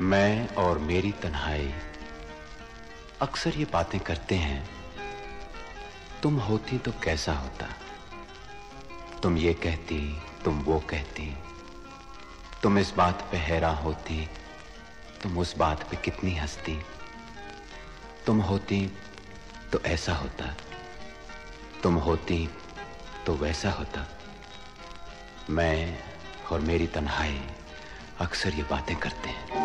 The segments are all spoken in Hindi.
मैं और मेरी तन्हाई अक्सर ये बातें करते हैं, तुम होती तो कैसा होता। तुम ये कहती, तुम वो कहती, तुम इस बात पे हैरान होती, तुम उस बात पे कितनी हंसती। तुम होती तो ऐसा होता, तुम होती तो वैसा होता। मैं और मेरी तन्हाई अक्सर ये बातें करते हैं।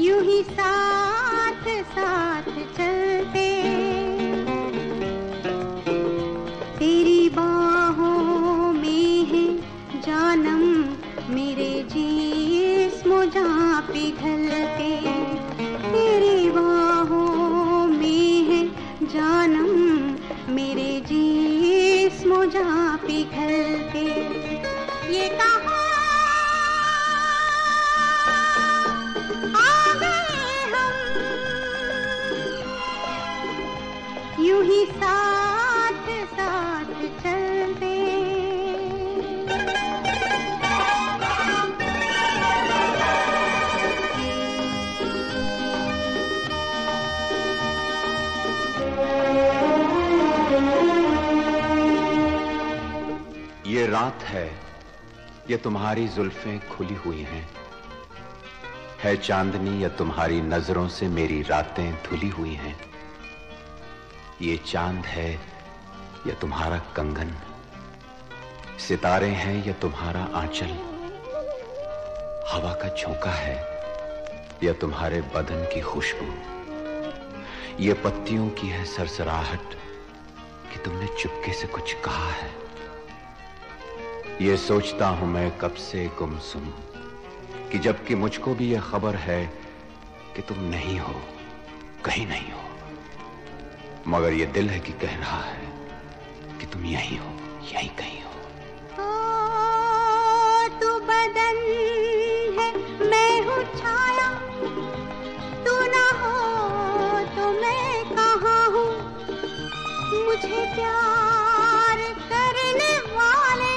यूं ही साथ साथ चलते, तेरी बाहों में है जानम, मेरे जिस्म जहाँ पिघलते। तेरी बाहों में है जानम, मेरे जिस्म जहाँ पिघलते। ये कहा यूं ही साथ साथ चलते। ये रात है, ये तुम्हारी जुल्फें खुली हुई हैं। है चांदनी या तुम्हारी नजरों से मेरी रातें धुली हुई हैं। ये चांद है या तुम्हारा कंगन, सितारे हैं या तुम्हारा आंचल, हवा का झोंका है या तुम्हारे बदन की खुशबू, ये पत्तियों की है सरसराहट कि तुमने चुपके से कुछ कहा है। ये सोचता हूं मैं कब से गुमसुम कि जबकि मुझको भी यह खबर है कि तुम नहीं हो, कहीं नहीं हो, मगर ये दिल है कि कह रहा है कि तुम यहीं हो, यहीं कहीं हो। तू बदन है, मैं हूँ छाया, तू ना हो तो मैं कहाँ हूँ। मुझे प्यार करने वाले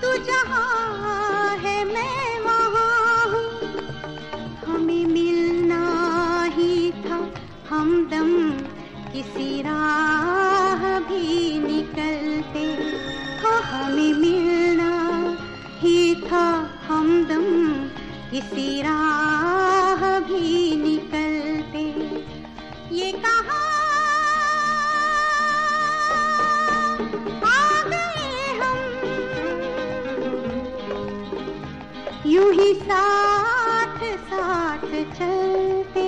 तू जहाँ है मैं वहाँ हूँ। हमें मिलना ही था हमदम, किसी राह भी निकलते। हो हमें मिलना ही था हमदम, किसी राह भी निकलते। ये कहा आ गए हम, यूं ही साथ साथ चलते।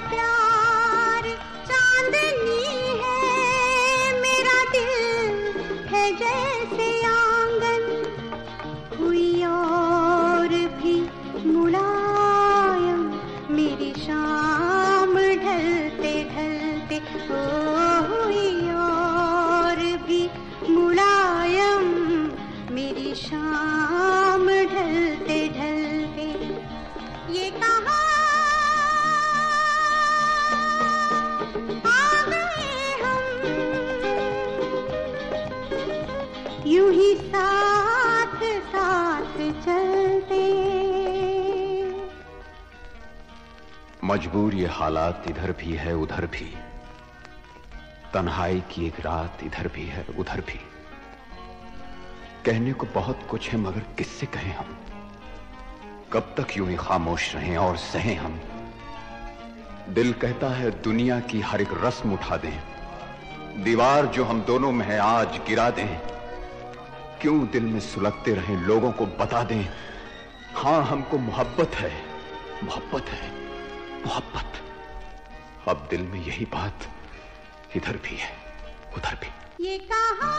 प्यार चांदनी है, मेरा दिल है जैसे आंगन, हुई और भी मुलायम मेरी शाम ढलते ढलते, ओ हुई और भी मुलायम मेरी शाम ढलते ढलते। ये कहाँ आ गए हम, यूं ही साथ साथ चलते। मजबूर ये हालात इधर भी है उधर भी, तन्हाई की एक रात इधर भी है उधर भी। कहने को बहुत कुछ है मगर किससे कहें हम, कब तक यूं ही खामोश रहें और सहें हम। दिल कहता है दुनिया की हर एक रस्म उठा दें, दीवार जो हम दोनों में है आज गिरा दें। क्यों दिल में सुलगते रहें, लोगों को बता दें, हां हमको मोहब्बत है, मोहब्बत है, मोहब्बत। अब दिल में यही बात इधर भी है उधर भी। ये कहाँ